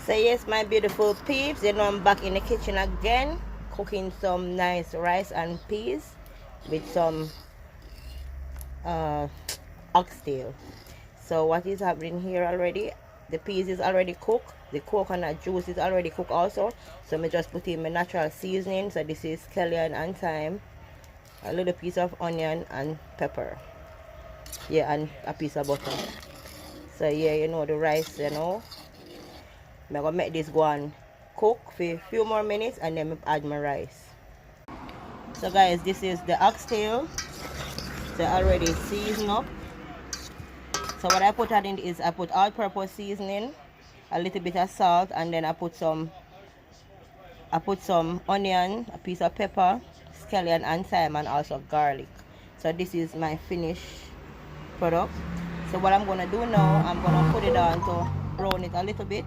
So yes, my beautiful peeps, you know I'm back in the kitchen again, cooking some nice rice and peas with some uh, oxtail. So what is happening here already? The peas is already cooked. The coconut juice is already cooked also. So I just put in my natural seasoning. So this is scallion and thyme, a little piece of onion and pepper. Yeah, and a piece of butter. So yeah, you know the rice, you know. I'm gonna make this go and cook for a few more minutes and then add my rice. So guys, this is the oxtail. So already seasoned up. So what I put in is I put all-purpose seasoning, a little bit of salt, and then I put some onion, a piece of pepper, scallion and thyme, and also garlic. So this is my finished product. So what I'm gonna do now, I'm gonna put it on to brown it a little bit.